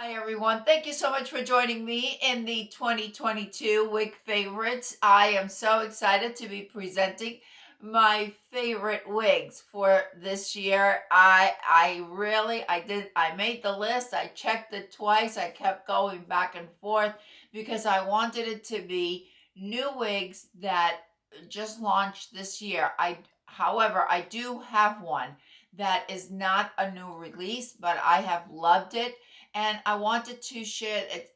Hi everyone, thank you so much for joining me in the 2022 Wig Favorites. I am so excited to be presenting my favorite wigs for this year. I made the list. I checked it twice. I kept going back and forth because I wanted it to be new wigs that just launched this year. However, I do have one that is not a new release, but I have loved it and I wanted to share it.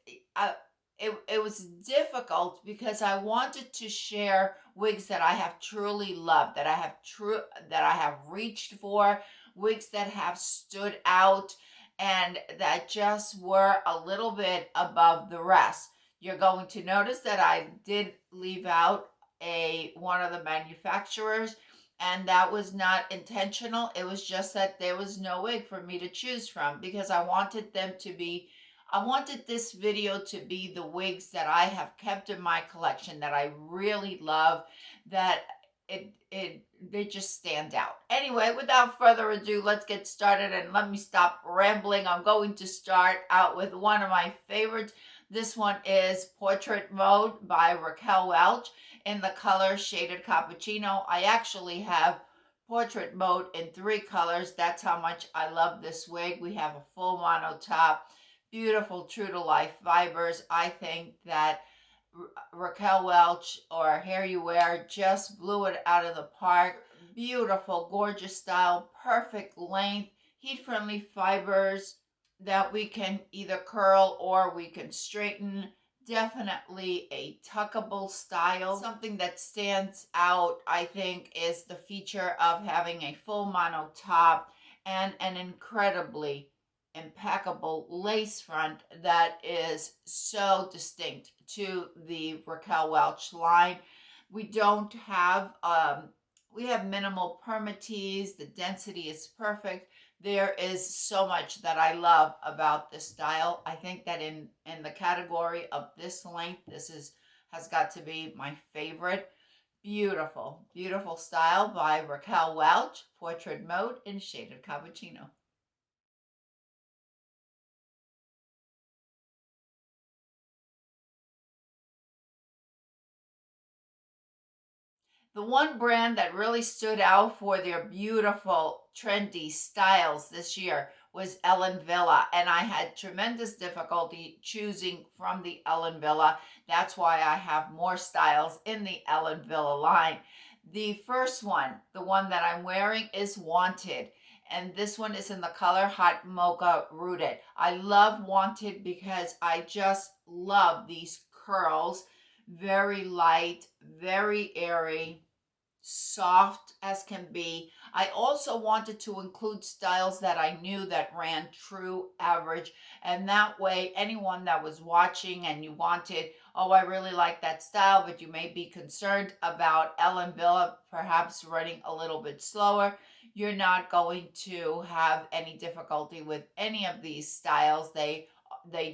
It was difficult because I wanted to share wigs that I have truly loved, that I have reached for, wigs that have stood out and that just were a little bit above the rest. You're going to notice that I did leave out a one of the manufacturers, and that was not intentional. It was just that there was no wig for me to choose from because I wanted this video to be the wigs that I have kept in my collection that I really love, that they just stand out. Anyway, without further ado, let's get started and let me stop rambling. I'm going to start out with one of my favorites. This one is Portrait Mode by Raquel Welch in the color Shaded Cappuccino. I actually have Portrait Mode in 3 colors. That's how much I love this wig. We have a full mono top, beautiful true to life fibers. I think that Raquel Welch, or Hair You Wear, just blew it out of the park. Beautiful, gorgeous style, perfect length, heat-friendly fibers that we can either curl or we can straighten. Definitely a tuckable style. Something that stands out, I think, is the feature of having a full mono top and an incredibly impeccable lace front that is so distinct to the Raquel Welch line. We don't have we have minimal permatease. The density is perfect. There is so much that I love about this style. I think that in the category of this length, has got to be my favorite. Beautiful, beautiful style by Raquel Welch, Portrait Mode in Shaded Cappuccino. The one brand that really stood out for their beautiful, trendy styles this year was Ellen Villa, and I had tremendous difficulty choosing from the Ellen Villa. That's why I have more styles in the Ellen Villa line. The first one, the one that I'm wearing, is Wanted, and this one is in the color Hot Mocha Rooted. I love Wanted because I just love these curls. Very light, very airy, soft as can be. I also wanted to include styles that I knew that ran true average, and that way anyone that was watching and you wanted, oh, I really like that style, but you may be concerned about Ellen Villa perhaps running a little bit slower, you're not going to have any difficulty with any of these styles. They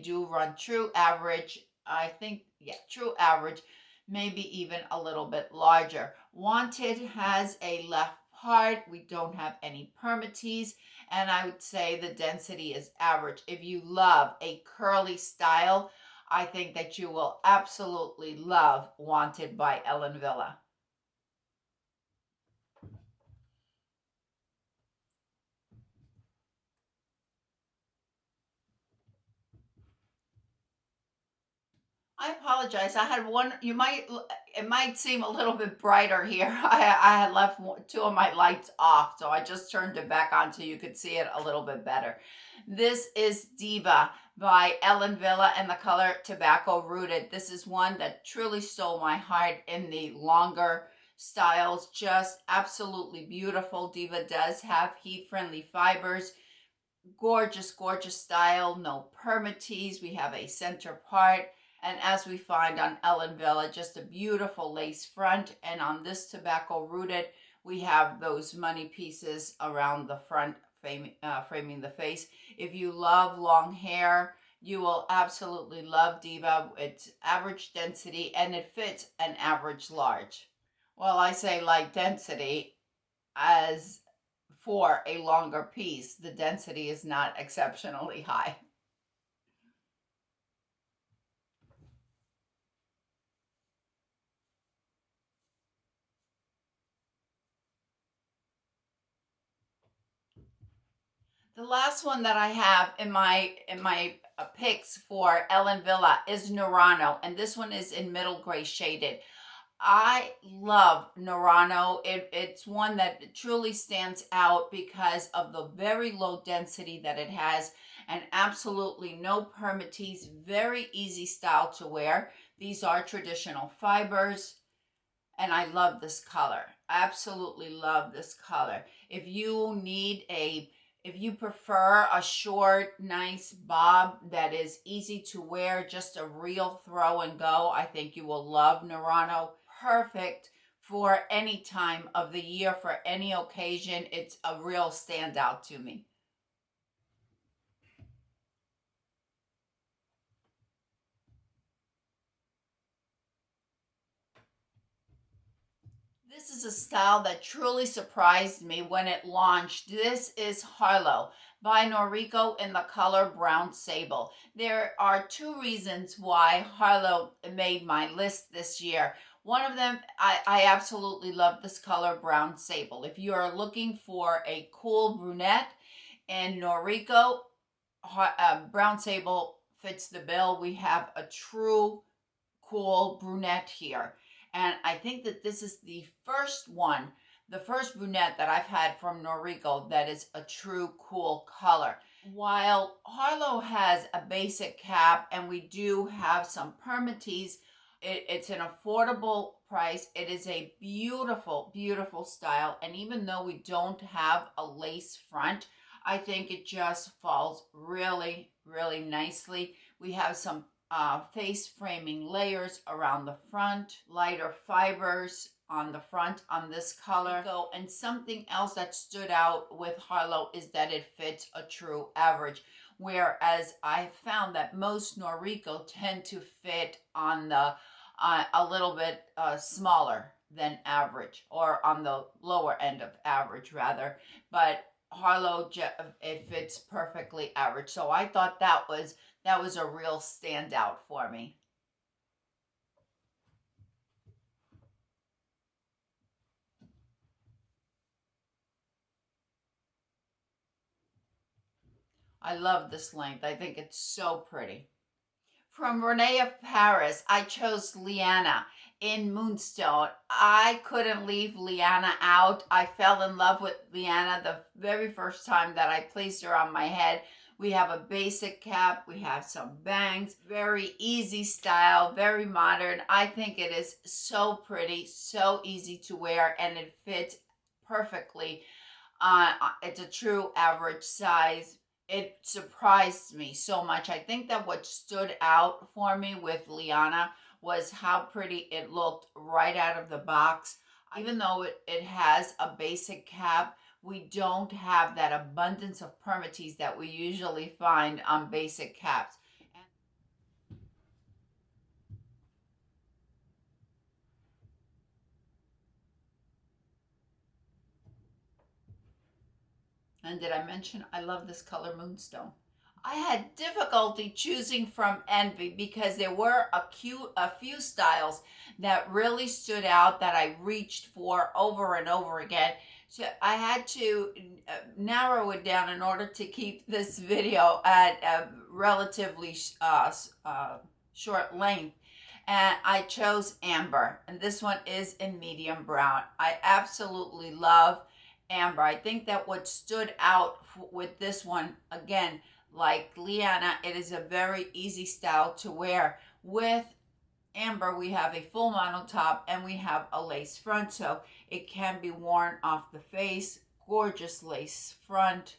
do run true average. I think, yeah, true average, maybe even a little bit larger. Wanted has a left part. We don't have any permatease, and I would say the density is average. If you love a curly style, I think that you will absolutely love Wanted by Ellen Villa. I apologize. I had one. It might seem a little bit brighter here. I had left 2 of my lights off, so I just turned it back on so you could see it a little bit better. This is Diva by Ellen Villa and the color Tobacco Rooted. This is one that truly stole my heart in the longer styles. Just absolutely beautiful. Diva does have heat-friendly fibers. Gorgeous, gorgeous style. No permatease. We have a center part. And as we find on Ellen Villa, just a beautiful lace front. And on this Tobacco Rooted, we have those money pieces around the front, framing the face. If you love long hair, you will absolutely love Diva. It's average density and it fits an average large. Well, I say light density as for a longer piece. The density is not exceptionally high. The last one that I have in my picks for Ellen Villa is Narano, and this one is in middle gray shaded. I love Narano. It's one that truly stands out because of the very low density that it has and absolutely no permatease. Very easy style to wear. These are traditional fibers, and I love this color. Absolutely love this color. If you prefer a short, nice bob that is easy to wear, just a real throw and go, I think you will love Narano. Perfect for any time of the year, for any occasion. It's a real standout to me. This is a style that truly surprised me when it launched. This is Harlow by Noriko in the color Brown Sable. There are two reasons why Harlow made my list this year. One of them, I absolutely love this color Brown Sable. If you are looking for a cool brunette in Noriko, Brown Sable fits the bill. We have a true cool brunette here. And I think that this is the first brunette that I've had from Noriko that is a true cool color. While Harlow has a basic cap and we do have some permatease, it's an affordable price. It is a beautiful, beautiful style. And even though we don't have a lace front, I think it just falls really, really nicely. We have some face framing layers around the front, lighter fibers on the front on this color. And something else that stood out with Harlow is that it fits a true average, whereas I found that most Noriko tend to fit on the a little bit smaller than average, or on the lower end of average rather, but Harlow, it fits perfectly average. So I thought that was a real standout for me. I love this length. I think it's so pretty. From Rene of Paris, I chose Liana in Moonstone. I couldn't leave Liana out. I fell in love with Liana the very first time that I placed her on my head. We have a basic cap, we have some bangs, very easy style, very modern. I think it is so pretty, so easy to wear, and it fits perfectly. It's a true average size. It surprised me so much. I think that what stood out for me with Liana was how pretty it looked right out of the box. Even though it has a basic cap, we don't have that abundance of permatease that we usually find on basic caps. And did I mention I love this color Moonstone? I had difficulty choosing from Envy because there were a few styles that really stood out that I reached for over and over again. So I had to narrow it down in order to keep this video at a relatively short length. And I chose Amber, and this one is in medium brown. I absolutely love Amber. I think that what stood out with this one, again, like Liana, it is a very easy style to wear. With Amber, we have a full mono top and we have a lace front, so it can be worn off the face. Gorgeous lace front.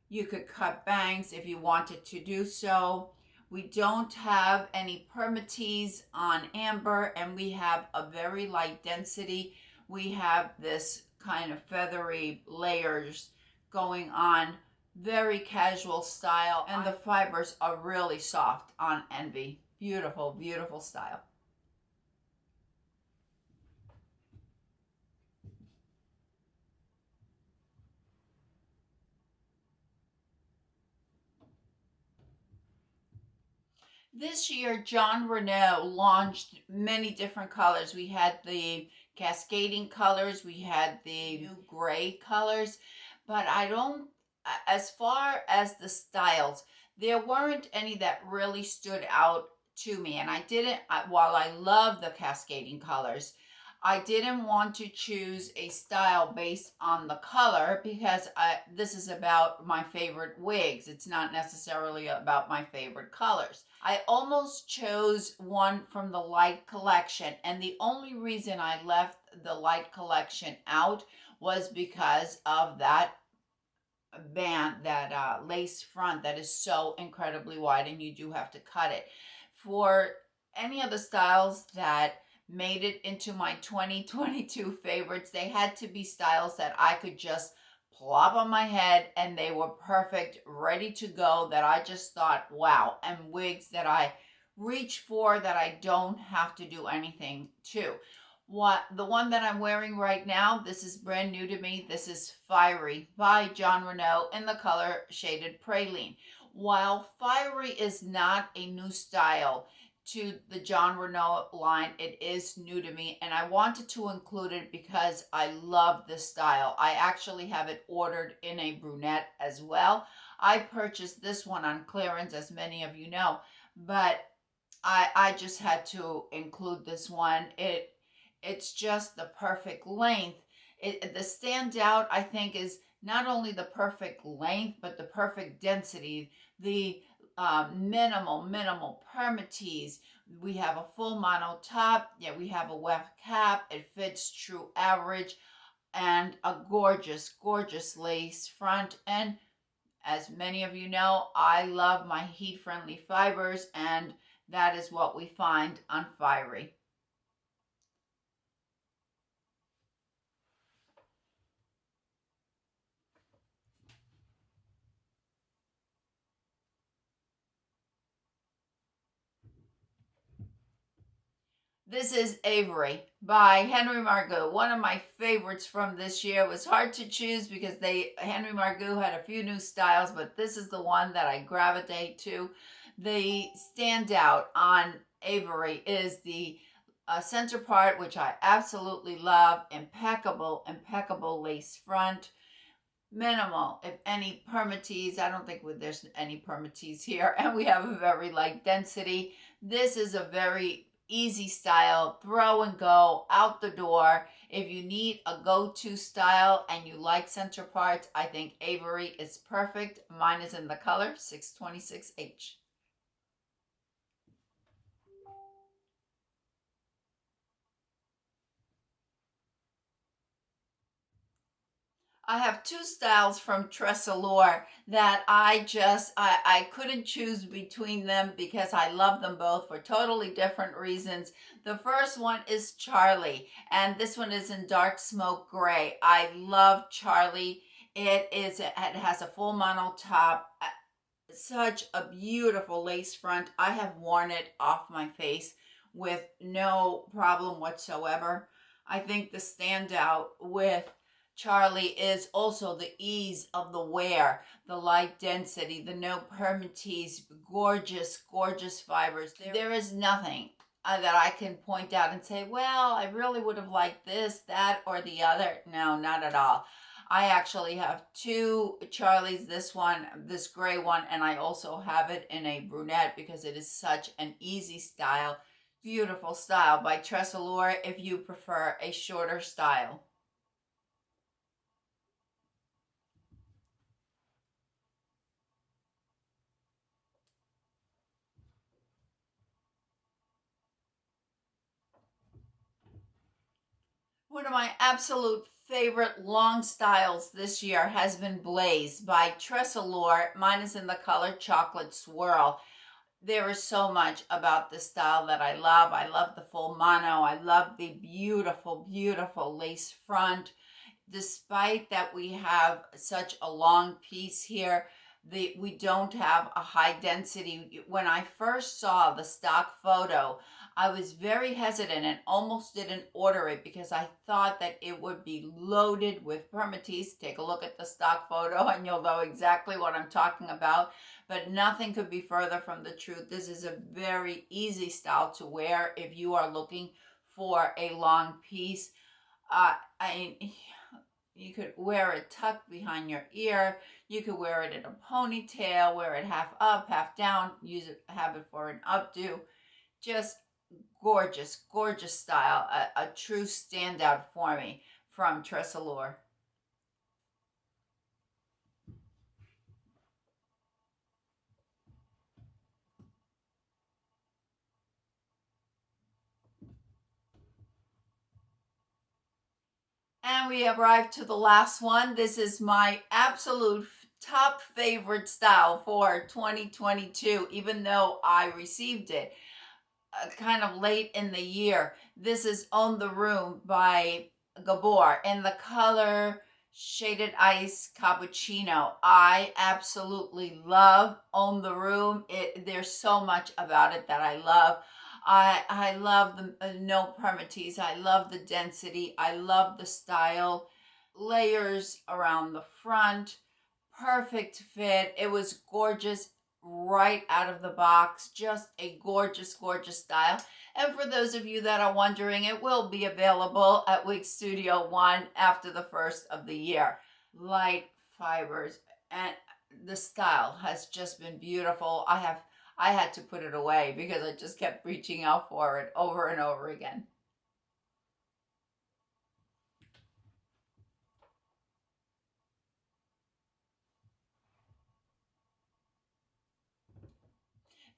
You could cut bangs if you wanted to do so. We don't have any permatease on Amber, and we have a very light density. We have this kind of feathery layers going on, very casual style, and the fibers are really soft on Envy. Beautiful, beautiful style. This year, John Renau launched many different colors. We had the cascading colors, we had the new gray colors, but I don't, as far as the styles, there weren't any that really stood out to me. And I didn't, while I love the cascading colors, I didn't want to choose a style based on the color because this is about my favorite wigs. It's not necessarily about my favorite colors. I almost chose one from the light collection, and the only reason I left the light collection out was because of that band, that lace front that is so incredibly wide, and you do have to cut it. For any of the styles that made it into my 2022 favorites, they had to be styles that I could just plop on my head and they were perfect, ready to go, that I just thought, wow, and wigs that I reach for, that I don't have to do anything to. The one that I'm wearing right now, this is brand new to me. This is Fiery by John Renau in the color shaded Praline. While Fiery is not a new style to the John Renau line, it is new to me, and I wanted to include it because I love this style. I actually have it ordered in a brunette as well. I purchased this one on clearance, as many of you know, but I just had to include this one. It's just the perfect length. The standout, I think, is not only the perfect length, but the perfect density, the minimal permatease. We have a full mono top. Yeah, we have a weft cap. It fits true average, and a gorgeous lace front. And as many of you know, I love my heat-friendly fibers, and that is what we find on Fiery. This is Avery by Margo. One of my favorites from this year. It was hard to choose because Henry Margo had a few new styles, but this is the one that I gravitate to. The standout on Avery is the center part, which I absolutely love. Impeccable lace front. Minimal, if any, permatease. I don't think there's any permatease here. And we have a very light density. This is a very easy style, throw and go, out the door. If you need a go-to style and you like center parts, I think Avery is perfect. Mine is in the color 626H. I have two styles from TressAllure that I couldn't choose between them because I love them both for totally different reasons. The first one is Charlie, and this one is in dark smoke gray. I love Charlie. It has a full mono top, such a beautiful lace front. I have worn it off my face with no problem whatsoever. I think the standout with Charlie is also the ease of the wear, the light density, the no permatease, gorgeous fibers. There is nothing that I can point out and say, well, I really would have liked this, that, or the other. No, not at all. I actually have two Charlies, this one, this gray one, and I also have it in a brunette because it is such an easy style. Beautiful style by TressAllure if you prefer a shorter style. One of my absolute favorite long styles this year has been Blaze by TressAllure. Mine is in the color Chocolate Swirl. There is so much about this style that I love. I love the full mono. I love the beautiful lace front. Despite that we have such a long piece here, we don't have a high density. When I first saw the stock photo, I was very hesitant and almost didn't order it because I thought that it would be loaded with permatease. Take a look at the stock photo and you'll know exactly what I'm talking about. But nothing could be further from the truth. This is a very easy style to wear if you are looking for a long piece. You could wear it tucked behind your ear. You could wear it in a ponytail, wear it half up, half down, have it for an updo. Just gorgeous, gorgeous style. A true standout for me from TressAllure. And we arrived to the last one. This is my absolute top favorite style for 2022, even though I received it kind of late in the year. This is On the Room by Gabor in the color Shaded Ice Cappuccino. I absolutely love On the Room. There's so much about it that I love. I love the no permatease. I love the density. I love the style. Layers around the front. Perfect fit. It was gorgeous right out of the box. Just a gorgeous, gorgeous style. And for those of you that are wondering, it will be available at Wigstudio1 after the first of the year. Light fibers, and the style has just been beautiful. I had to put it away because I just kept reaching out for it over and over again.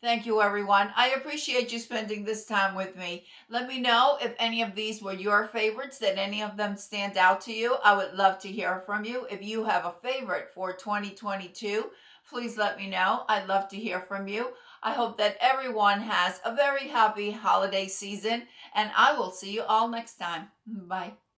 Thank you, everyone. I appreciate you spending this time with me. Let me know if any of these were your favorites, that any of them stand out to you. I would love to hear from you. If you have a favorite for 2022, please let me know. I'd love to hear from you. I hope that everyone has a very happy holiday season, and I will see you all next time. Bye.